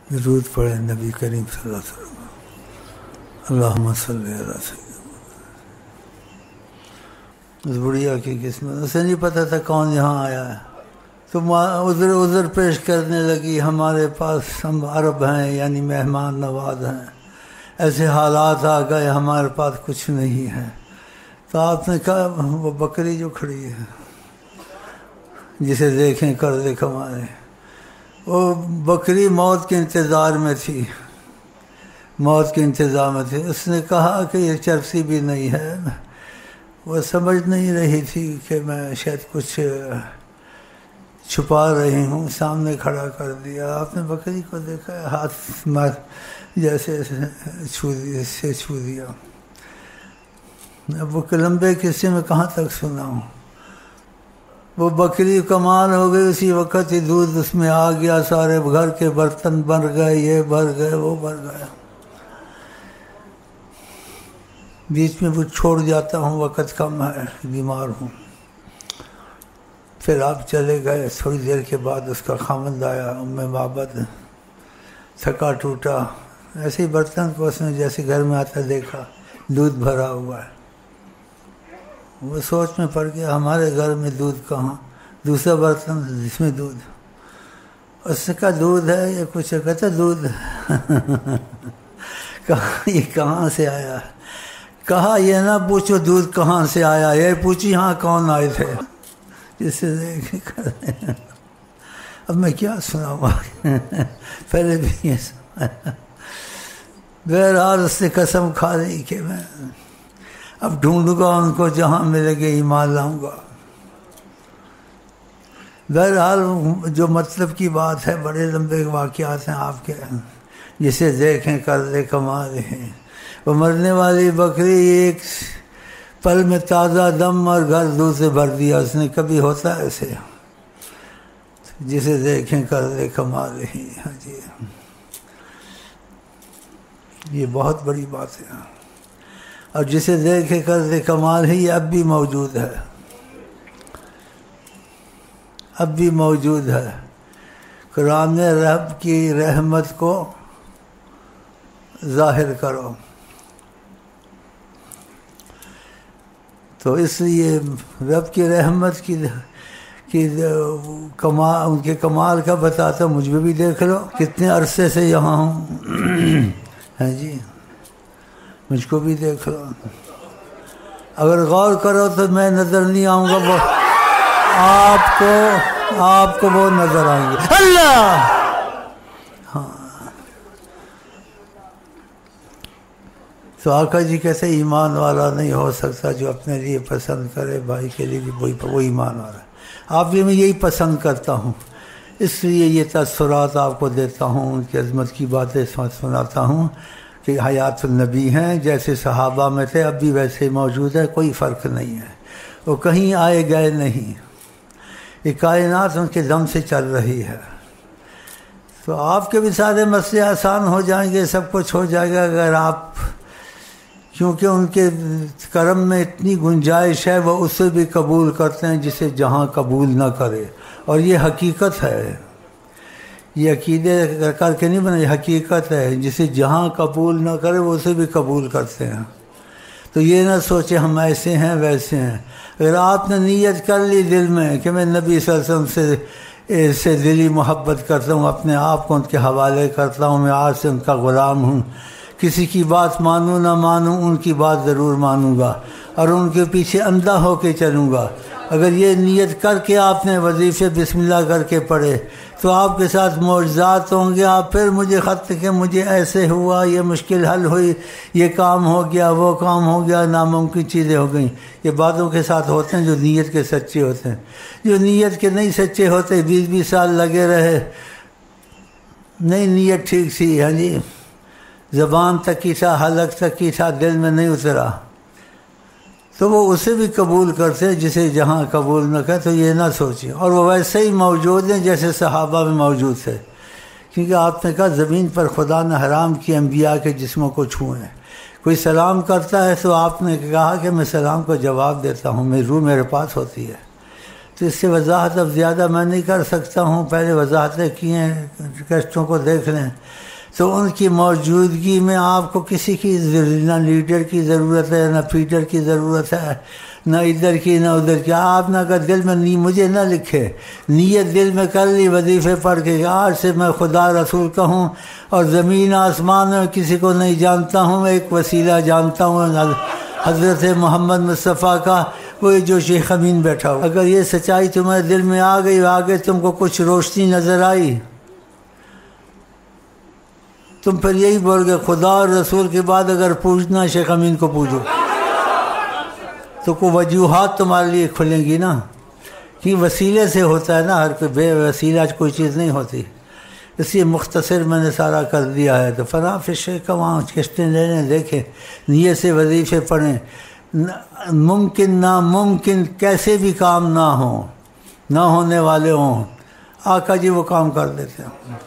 درود پڑھے نبی کریم صلی اللہ علیہ وسلم. اللہم صلی علی سیدنا. اس بڑھیا کی قسمت، اسے نہیں پتہ تھا کون یہاں آیا ہے، تو عذر پیش کرنے لگی ہمارے پاس ہم عرب ہیں، یعنی مہمان نواز ہیں، ایسے حالات آ گئے ہمارے پاس کچھ نہیں ہے. تو آپ نے کہا وہ بکری جو کھڑی ہے جسے دیکھیں کر دے کمائے، وہ بکری موت کے انتظار میں تھی، موت کے انتظار میں تھی. اس نے کہا کہ یہ چرسی بھی نہیں ہے. وہ سمجھ نہیں رہی تھی کہ میں شاید کچھ چھپا رہی ہوں، سامنے کھڑا کر دیا. آپ نے بکری کو دیکھا، ہاتھ مار جیسے چھو دیا. اب وہ لمبے قصے میں کہاں تک سناؤں. وہ بکری کمال ہو گئی، اسی وقت ہی دودھ اس میں آ گیا، سارے گھر کے برتن بھر گئے، یہ بھر گئے وہ بھر گئے. بیچ میں وہ چھوڑ جاتا ہوں، وقت کم ہے، بیمار ہوں. پھر آپ چلے گئے. تھوڑی دیر کے بعد اس کا خاوند آیا، معبد، تھکا ٹوٹا. ایسے ہی برتن کو اس نے جیسے گھر میں آتا دیکھا دودھ بھرا ہوا ہے. وہ سوچ میں پڑ گیا ہمارے گھر میں دودھ کہاں، دوسرا برتن جس میں دودھ. اس نے کہا دودھ ہے یہ کچھ، کہتا دودھ کہاں، یہ کہاں سے آیا. کہا یہ نہ پوچھو دودھ کہاں سے آیا، یہ پوچھی ہاں کون آئے تھے. جسے دیکھ کر اب میں کیا سناؤں پہلے بھی یہ سنا. بہرحال اس نے قسم کھا لی کہ میں اب ڈھونڈوں گا ان کو، جہاں ملے گے ایمان لاؤں گا. بہرحال جو مطلب کی بات ہے، بڑے لمبے واقعات ہیں آپ کے، جسے دیکھیں کر لے کمال ہے. وہ مرنے والی بکری ایک پل میں تازہ دم اور گھر دودھ سے بھر دیا اس نے. کبھی ہوتا ہے ایسے، جسے دیکھیں کر لے کمال ہی. ہاں جی، یہ بہت بڑی بات ہے. اور جسے دیکھے کر لے کمال ہی، یہ اب بھی موجود ہے، اب بھی موجود ہے. قرآن نے رب کی رحمت کو ظاہر کرو، تو اس لیے رب کی رحمت کی کمال، ان کے کمال کا بتاتا. مجھ میں بھی دیکھ لو کتنے عرصے سے یہاں ہوں. ہاں جی، مجھ کو بھی دیکھ لو. اگر غور کرو تو میں نظر نہیں آؤں گا، وہ آپ کو وہ نظر آئیں گے. اللہ، ہاں. تو آقا جی کہتے ایمان والا نہیں ہو سکتا جو اپنے لیے پسند کرے، بھائی کے لیے بھی وہ ایمان والا ہے. آپ بھی میں یہی پسند کرتا ہوں، اس لیے یہ تاثرات آپ کو دیتا ہوں، ان کی عظمت کی باتیں سناتا ہوں کہ حیات النبی ہیں، جیسے صحابہ میں تھے اب بھی ویسے موجود ہے، کوئی فرق نہیں ہے. وہ کہیں آئے گئے نہیں، یہ کائنات ان کے دم سے چل رہی ہے. تو آپ کے بھی سارے مسئلے آسان ہو جائیں گے، سب کچھ ہو جائے گا اگر آپ، کیونکہ ان کے کرم میں اتنی گنجائش ہے، وہ اسے بھی قبول کرتے ہیں جسے جہاں قبول نہ کرے. اور یہ حقیقت ہے، یہ عقیدے کر کے نہیں بنا، یہ حقیقت ہے. جسے جہاں قبول نہ کرے وہ اسے بھی قبول کرتے ہیں. تو یہ نہ سوچے ہم ایسے ہیں ویسے ہیں. اگر آپ نے نیت کر لی دل میں کہ میں نبی صلی اللہ علیہ وسلم سے دلی محبت کرتا ہوں، اپنے آپ کو ان کے حوالے کرتا ہوں، میں آج سے ان کا غلام ہوں، کسی کی بات مانوں نہ مانوں ان کی بات ضرور مانوں گا اور ان کے پیچھے اندھا ہو کے چلوں گا. اگر یہ نیت کر کے آپ نے وظیفے بسم اللہ کر کے پڑھے تو آپ کے ساتھ معجزات ہوں گے. آپ پھر مجھے خط کہ مجھے ایسے ہوا، یہ مشکل حل ہوئی، یہ کام ہو گیا، وہ کام ہو گیا، ناممکن چیزیں ہو گئیں. یہ باتوں کے ساتھ ہوتے ہیں جو نیت کے سچے ہوتے ہیں. جو نیت کے نہیں سچے ہوتے 20 سال لگے رہے، نہیں نیت ٹھیک تھی، ہاں جی، زبان تک کی تھا، حلق تک کی تھا، دل میں نہیں اترا، تو وہ اسے بھی قبول کرتے جسے جہاں قبول نہ کرے. تو یہ نہ سوچیں. اور وہ ویسے ہی موجود ہیں جیسے صحابہ میں موجود تھے، کیونکہ آپ نے کہا زمین پر خدا نے حرام کی انبیاء کے جسموں کو چھوئیں. کوئی سلام کرتا ہے تو آپ نے کہا کہ میں سلام کو جواب دیتا ہوں، میری روح میرے پاس ہوتی ہے. تو اس سے وضاحت اب زیادہ میں نہیں کر سکتا ہوں، پہلے وضاحتیں کی ہیں، کیسٹوں کو دیکھ لیں۔ تو ان کی موجودگی میں آپ کو کسی کی نہ لیڈر کی ضرورت ہے، نہ فیڈر کی ضرورت ہے، نہ ادھر کی نہ ادھر کی۔ آپ نے اگر دل میں مجھے نہ لکھے، نیت دل میں کر لی وظیفے پڑھ کے کہ آج سے میں خدا رسول کا ہوں اور زمین آسمان میں کسی کو نہیں جانتا ہوں، ایک وسیلہ جانتا ہوں حضرت محمد مصطفیٰ کا، وہی جو شیخ امین بیٹھا ہو۔ اگر یہ سچائی تمہارے دل میں آ گئی، آگے تم کو کچھ روشنی نظر آئی، تم پھر یہی بول گے خدا اور رسول کے بعد اگر پوچھنا شیخ امین کو پوچھو، تو کوئی وجوہات تمہارے لیے کھلیں گی نا، کہ وسیلے سے ہوتا ہے نا، ہر کوئی بے وسیلہ کوئی چیز نہیں ہوتی۔ اس لیے مختصر میں نے سارا کر دیا ہے۔ تو فلاں فشے کا وہاں کشتیں لے لیں، دیکھیں، نیت سے وظیفے پڑھیں، ممکن ناممکن کیسے بھی کام نہ ہوں، نہ ہونے والے ہوں، آقا جی وہ کام کر دیتے ہیں،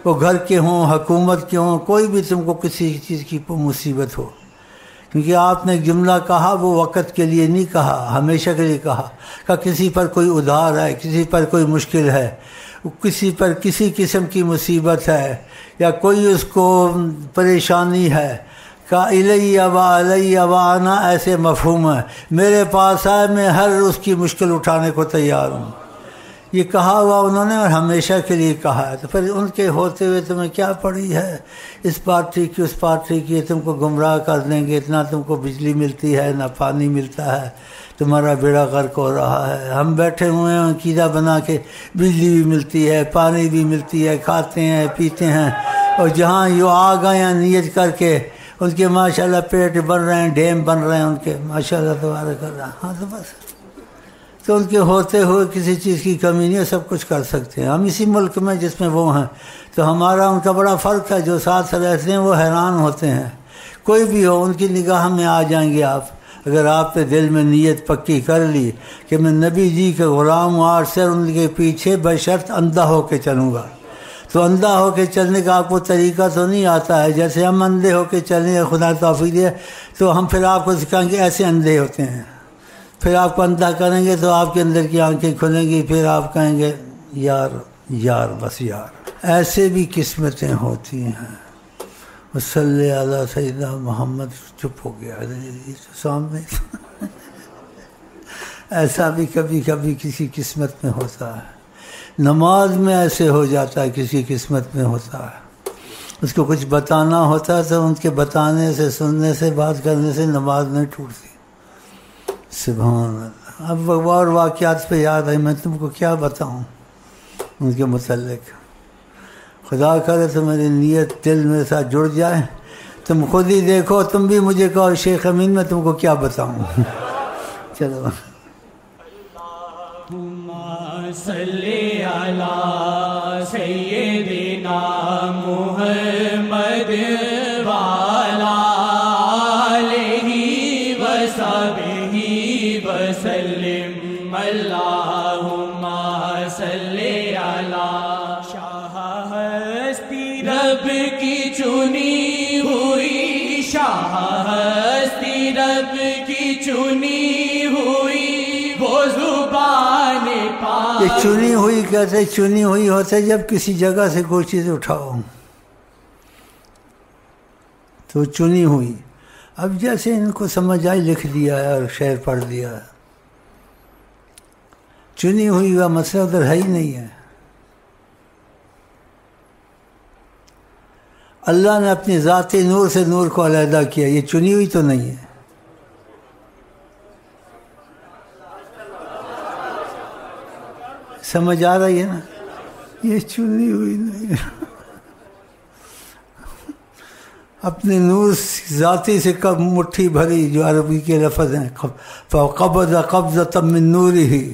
وہ گھر کے ہوں، حکومت کے ہوں، کوئی بھی تم کو کسی چیز کی مصیبت ہو، کیونکہ آپ نے ایک جملہ کہا، وہ وقت کے لیے نہیں کہا، ہمیشہ کے لیے کہا کہ کسی پر کوئی ادھار ہے، کسی پر کوئی مشکل ہے، کسی پر کسی قسم کی مصیبت ہے، یا کوئی اس کو پریشانی ہے، کہ الیہ و علیہ و انا ایسے مفہوم ہے، میرے پاس آئے، میں ہر اس کی مشکل اٹھانے کو تیار ہوں، یہ کہا ہوا انہوں نے اور ہمیشہ کے لیے کہا ہے۔ تو پھر ان کے ہوتے ہوئے تمہیں کیا پڑی ہے اس پارٹی کی اس پارٹی کی، تم کو گمراہ کر دیں گے، اتنا تم کو بجلی ملتی ہے، نہ پانی ملتا ہے، تمہارا بیڑا غرق ہو رہا ہے۔ ہم بیٹھے ہوئے ہیں عقیدہ بنا کے، بجلی بھی ملتی ہے، پانی بھی ملتی ہے، کھاتے ہیں پیتے ہیں، اور جہاں یہ آ گئے ہیں نیت کر کے، ان کے ماشاءاللہ پیٹ بن رہے ہیں، ڈیم بن رہے ہیں ان کے، ماشاءاللہ تبارک اللہ۔ ہاں تو بس، تو ان کے ہوتے ہوئے کسی چیز کی کمی نہیں ہے، سب کچھ کر سکتے ہیں۔ ہم اسی ملک میں جس میں وہ ہیں، تو ہمارا ان کا بڑا فرق ہے، جو ساتھ رہتے ہیں وہ حیران ہوتے ہیں، کوئی بھی ہو ان کی نگاہ میں آ جائیں گے آپ، اگر آپ نے دل میں نیت پکی کر لی کہ میں نبی جی کے غلام ہوں، آج سے ان کے پیچھے بشرط اندھا ہو کے چلوں گا، تو اندھا ہو کے چلنے کا آپ کو طریقہ تو نہیں آتا ہے، جیسے ہم اندھے ہو کے چلیں، خدا توفیق دے تو ہم پھر آپ کو سکھائیں گے ایسے اندھے ہوتے ہیں، پھر آپ کو اندھا کریں گے تو آپ کے اندر کی آنکھیں کھلیں گی، پھر آپ کہیں گے یار یار بس یار۔ ایسے بھی قسمتیں ہوتی ہیں۔ صلی علی سیدنا محمد، چپ ہو گیا سامنے ایسا بھی کبھی کبھی کسی قسمت میں ہوتا ہے، نماز میں ایسے ہو جاتا ہے، کسی قسمت میں ہوتا ہے، اس کو کچھ بتانا ہوتا ہے تو ان کے بتانے سے، سننے سے، بات کرنے سے نماز نہیں ٹوٹتی۔ سبحان اللہ۔ اب اور واقعات پہ یاد ہے، میں تم کو کیا بتاؤں ان کے متعلق، خدا کرے تو میری نیت دل میرے ساتھ جڑ جائے، تم خود ہی دیکھو، تم بھی مجھے کہو شیخ امین میں تم کو کیا بتاؤں۔ چلو صلی علی سیدنا محمد والا علیہ وصحبہ وسلم، اللہم صلی علی شاہ ہستی رب کی چنی ہوئی، شاہ ہستی رب کی چنی ہوئی، وہ زبان پاک۔ یہ چنی ہوئی کیسے چنی ہوئی ہوتا ہے؟ جب کسی جگہ سے کوئی چیز اٹھاؤ تو چنی ہوئی۔ اب جیسے ان کو سمجھ آئی لکھ دیا ہے اور شعر پڑھ دیا ہے، چنی ہوئی کا مسئلہ ادھر ہے ہی نہیں ہے۔ اللہ نے اپنی ذاتی نور سے نور کو علیحدہ کیا، یہ چنی ہوئی تو نہیں ہے۔ سمجھ آ رہی ہے نا؟ یہ چنی ہوئی نہیں ہے، اپنے نور ذاتی سے کب مٹھی بھری، جو عربی کے لفظ ہیں، فَقَبَضَ قَبْضَةً مِّن نُورِهِ،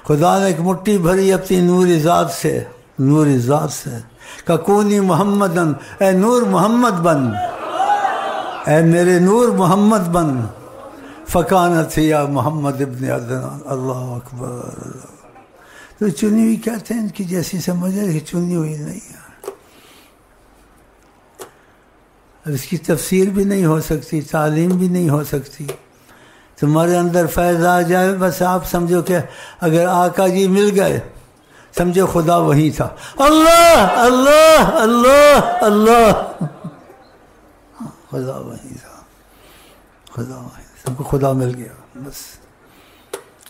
خدا نے ایک مٹھی بھری اپنی نوری ذات سے، نوری ذات سے، کونی محمدن، اے نور محمد بن، اے میرے نور محمد بن، فکانت یا محمد ابن عدنان۔ اللہ اکبر۔ تو چنی ہوئی کہتے ہیں ان کی جیسی سمجھ ہے کہ چنی ہوئی نہیں ہے، اب اس کی تفسیر بھی نہیں ہو سکتی، تعلیم بھی نہیں ہو سکتی، تمہارے اندر فیض آ جائے بس آپ سمجھو کہ اگر آقا جی مل گئے سمجھو خدا وہی تھا. اللہ اللہ اللہ اللہ، خدا وہی تھا، خدا وہی تھا، سب کو خدا مل گیا بس.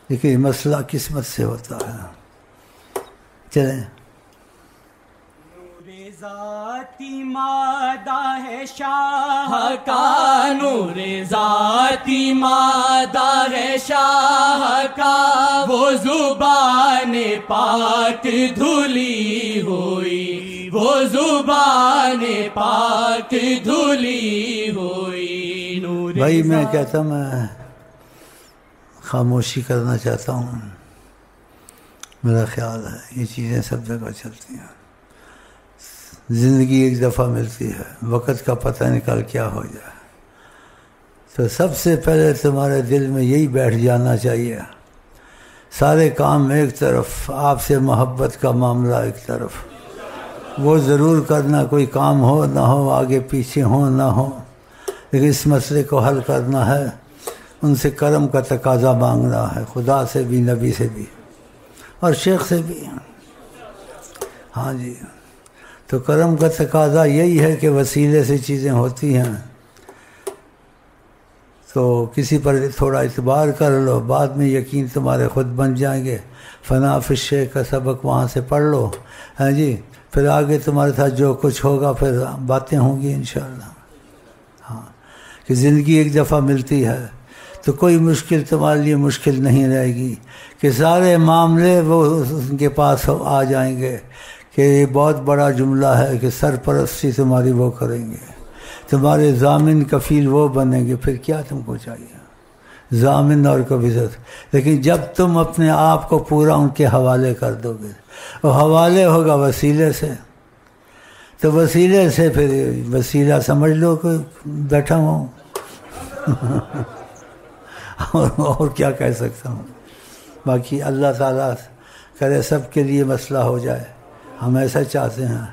لیکن یہ مسئلہ قسمت سے ہوتا ہے. چلیں. ذاتی مادہ ہے شاہ کا، نور ذاتی مادہ ہے شاہ کا، وہ زبان پاک دھلی ہوئی، وہ زبان پاک دھلی ہوئی. نور بھائی میں کہتا ہوں میں خاموشی کرنا چاہتا ہوں. میرا خیال ہے یہ چیزیں سب جگہ چلتی ہیں. زندگی ایک دفعہ ملتی ہے، وقت کا پتہ نکل کیا ہو جائے. تو سب سے پہلے تمہارے دل میں یہی بیٹھ جانا چاہیے، سارے کام ایک طرف، آپ سے محبت کا معاملہ ایک طرف. وہ ضرور کرنا، کوئی کام ہو نہ ہو، آگے پیچھے ہو نہ ہو، لیکن اس مسئلے کو حل کرنا ہے. ان سے کرم کا تقاضا مانگنا ہے، خدا سے بھی، نبی سے بھی، اور شیخ سے بھی. ہاں جی، تو کرم کا تقاضا یہی ہے کہ وسیلے سے چیزیں ہوتی ہیں. تو کسی پر تھوڑا اعتبار کر لو، بعد میں یقین تمہارے خود بن جائیں گے. فنا فی الشیء کا سبق وہاں سے پڑھ لو. ہاں جی، پھر آگے تمہارے ساتھ جو کچھ ہوگا پھر باتیں ہوں گی انشاءاللہ. ہاں، کہ زندگی ایک دفعہ ملتی ہے تو کوئی مشکل تمہارے لیے مشکل نہیں رہے گی، کہ سارے معاملے وہ ان کے پاس آ جائیں گے. کہ یہ بہت بڑا جملہ ہے کہ سرپرستی تمہاری وہ کریں گے، تمہارے ضامن کفیل وہ بنیں گے. پھر کیا تم کو چاہیے؟ ضامن اور کفیل. لیکن جب تم اپنے آپ کو پورا ان کے حوالے کر دو گے، وہ حوالے ہوگا وسیلے سے، تو وسیلے سے پھر وسیلہ سمجھ لو کہ بیٹھا ہوں. اور کیا کہہ سکتا ہوں. باقی اللہ تعالیٰ کرے سب کے لیے مسئلہ ہو جائے، ہم ایسا چاہتے ہیں.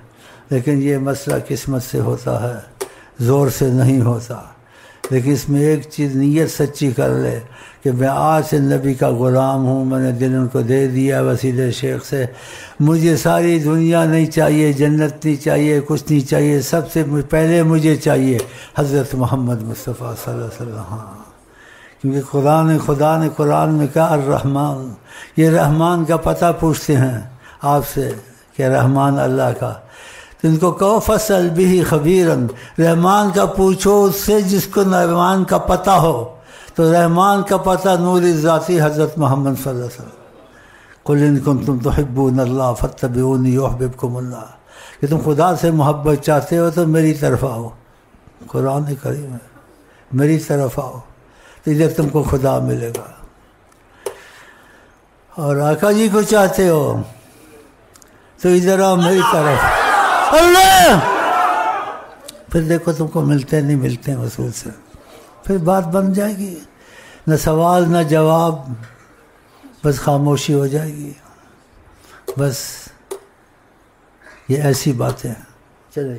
لیکن یہ مسئلہ قسمت سے ہوتا ہے، زور سے نہیں ہوتا. لیکن اس میں ایک چیز نیت سچی کر لے کہ میں آج سے نبی کا غلام ہوں، میں نے دل ان کو دے دیا وسیلے شیخ سے. مجھے ساری دنیا نہیں چاہیے، جنت نہیں چاہیے، کچھ نہیں چاہیے. سب سے پہلے مجھے چاہیے حضرت محمد مصطفیٰ صلی اللہ علیہ وسلم. ہاں، کیونکہ خدا نے قرآن میں کہا الرحمن، یہ رحمان کا پتہ پوچھتے ہیں آپ سے کہ رحمان اللہ کا. تو ان کو کہو فصل بھی خبیرن، رحمان کا پوچھو اس سے جس کو رحمان کا پتہ ہو. تو رحمان کا پتہ نور ذاتی حضرت محمد صلی اللہ علیہ وسلم. قل ان کنتم تحبون اللہ فاتبعونی یحببکم اللہ، کہ تم خدا سے محبت چاہتے ہو تو میری طرف آؤ. قرآن کریم ہے، میری طرف آؤ تو ادھر تم کو خدا ملے گا. اور آقا جی کو چاہتے ہو تو ادھر آؤ میری طرف. اللہ، پھر دیکھو تم کو ملتے نہیں ملتے رسول سے، پھر بات بن جائے گی. نہ سوال نہ جواب، بس خاموشی ہو جائے گی. بس یہ ایسی باتیں ہیں. چلے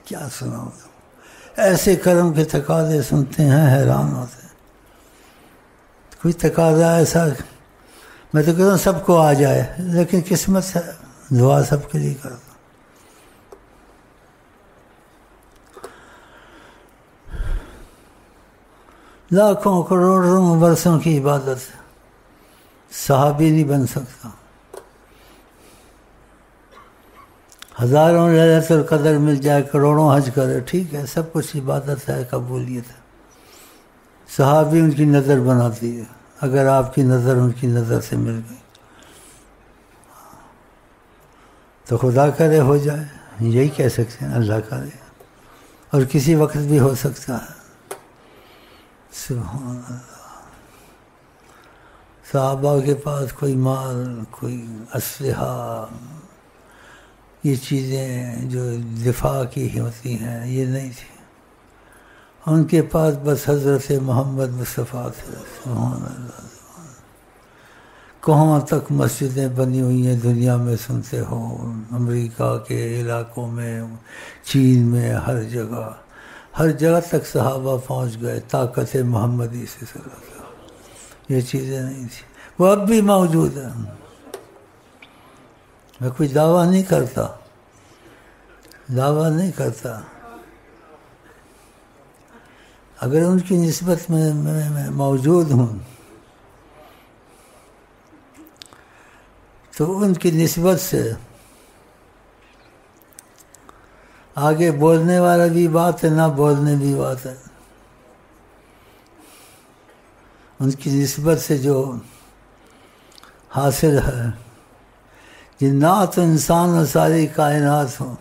کیا سناؤ، ایسے کرم کے تقاضے سنتے ہیں حیران ہوتے ہیں. کوئی تقاضا ایسا میں تو کہتا ہوں سب کو آ جائے، لیکن قسمت ہے، دعا سب کے لیے کرتا. لاکھوں کروڑوں برسوں کی عبادت صحابی نہیں بن سکتا. ہزاروں لیلۃ القدر مل جائے، کروڑوں حج کرے، ٹھیک ہے، سب کچھ عبادت ہے، قبولیت ہے. صحابی ان کی نظر بناتی ہے. اگر آپ کی نظر ان کی نظر سے مل گئی تو خدا کرے ہو جائے. یہی کہہ سکتے ہیں اللہ کرے، اور کسی وقت بھی ہو سکتا ہے. سبحان اللہ. صحابہ کے پاس کوئی مال، کوئی اسلحہ، یہ چیزیں جو دفاع کی ہوتی ہیں یہ نہیں تھی. ان کے پاس بس حضرت محمد مصطفیٰ تھے. سبحان اللہ. کہاں تک مسجدیں بنی ہوئی ہیں دنیا میں سنتے ہو، امریکہ کے علاقوں میں، چین میں، ہر جگہ ہر جگہ تک صحابہ پہنچ گئے طاقت محمدی سے صلی اللہ علیہ وسلم. یہ چیزیں نہیں تھیں، وہ اب بھی موجود ہیں. میں کوئی دعویٰ نہیں کرتا. اگر ان کی نسبت میں موجود ہوں تو ان کی نسبت سے آگے بولنے والا بھی بات ہے، نہ بولنے بھی بات ہے. ان کی نسبت سے جو حاصل ہے، جنات و انسان اور ساری کائنات ہوں،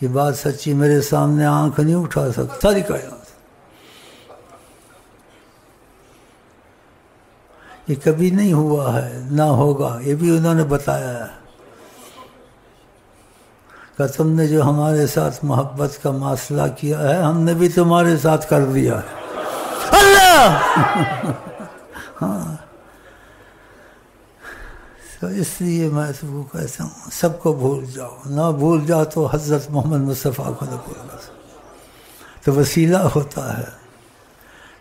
یہ بات سچی. میرے سامنے آنکھ نہیں اٹھا سکتا ساری کائنات. یہ کبھی نہیں ہوا ہے، نہ ہوگا. یہ بھی انہوں نے بتایا ہے کہ تم نے جو ہمارے ساتھ محبت کا معاملہ کیا ہے، ہم نے بھی تمہارے ساتھ کر دیا ہے. اللہ ہاں. تو اس لیے میں سب کو کہتا ہوں، سب کو بھول جاؤ. نہ بھول جاؤ تو حضرت محمد مصطفیٰ کو نہ بھولنا. تو وسیلہ ہوتا ہے.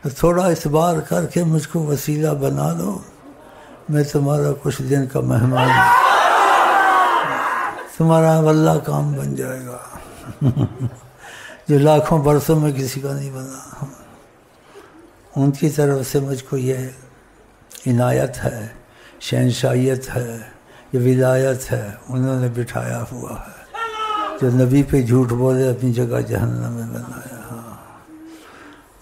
تو تھوڑا اعتبار کر کے مجھ کو وسیلہ بنا لو، میں تمہارا کچھ دن کا مہمان ہوں. تمہارا واللہ کام بن جائے گا جو لاکھوں برسوں میں کسی کا نہیں بنا. ان کی طرف سے مجھ کو یہ عنایت ہے، شہنشائیت ہے، یہ ولایت ہے. انہوں نے بٹھایا ہوا ہے. جو نبی پہ جھوٹ بولے اپنی جگہ جہنم میں بنایا. ہاں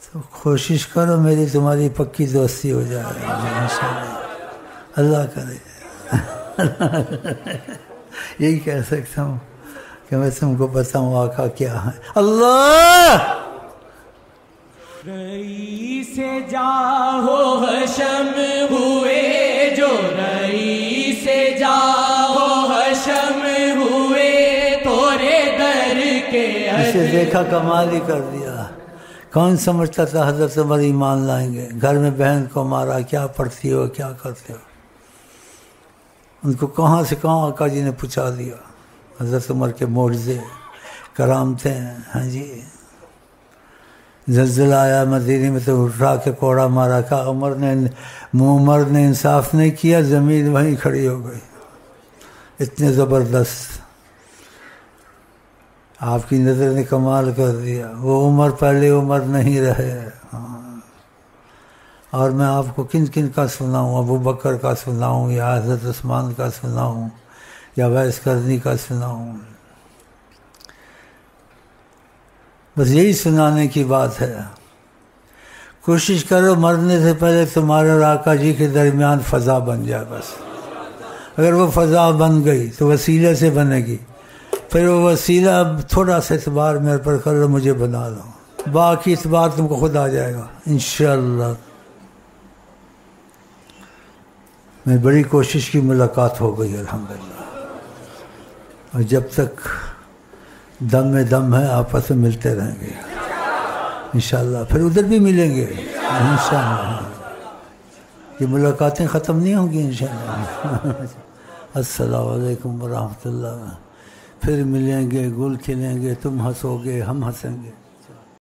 تو کوشش کرو میری تمہاری پکی دوستی ہو جائے انشاءاللہ. اللہ کرے. یہی کہہ سکتا ہوں کہ میں تم کو بتاؤں آقا کیا ہے. اللہ رئیس جاہو حشم ہوئے، جو رئیس جاہو حشم ہوئے، تورے در کے اسے دیکھا کمال ہی کر دیا. کون سمجھتا تھا حضرت عمر ایمان لائیں گے؟ گھر میں بہن کو مارا، کیا پڑھتی ہو کیا کرتے ہو. ان کو کہاں سے کہاں آقا جی نے پہنچا دیا. حضرت عمر کے معجزے کرامتیں. ہاں جی زلزلہ آیا مدینے میں تو اٹھا کے کوڑا مارا. کہا عمر نے انصاف نہیں کیا، زمین وہیں کھڑی ہو گئی. اتنے زبردست آپ کی نظر نے کمال کر دیا. وہ عمر پہلے عمر نہیں رہے. ہاں. اور میں آپ کو کن کن کا سناؤں؟ ابو بکر کا سناؤں یا حضرت عثمان کا سناؤں یا ویس کرنی کا سناؤں؟ بس یہی سنانے کی بات ہے. کوشش کرو مرنے سے پہلے تمہارے اور آقا جی کے درمیان فضا بن جائے. بس اگر وہ فضا بن گئی تو وسیلے سے بنے گی. پھر وہ وسیلہ اب تھوڑا سا اعتبار میرے پر کر لو، مجھے بنا لو، باقی اعتبار تم کو خود آ جائے گا انشاءاللہ. میں بڑی کوشش کی، ملاقات ہو گئی الحمدللہ. اور جب تک دم میں دم ہے آپس میں ملتے رہیں گے انشاءاللہ. پھر ادھر بھی ملیں گے انشاءاللہ. یہ ملاقاتیں ختم نہیں ہوں گی انشاءاللہ. السلام علیکم ورحمۃ اللہ. پھر ملیں گے، گل کھلیں گے، تم ہنسو گے ہم ہنسیں گے.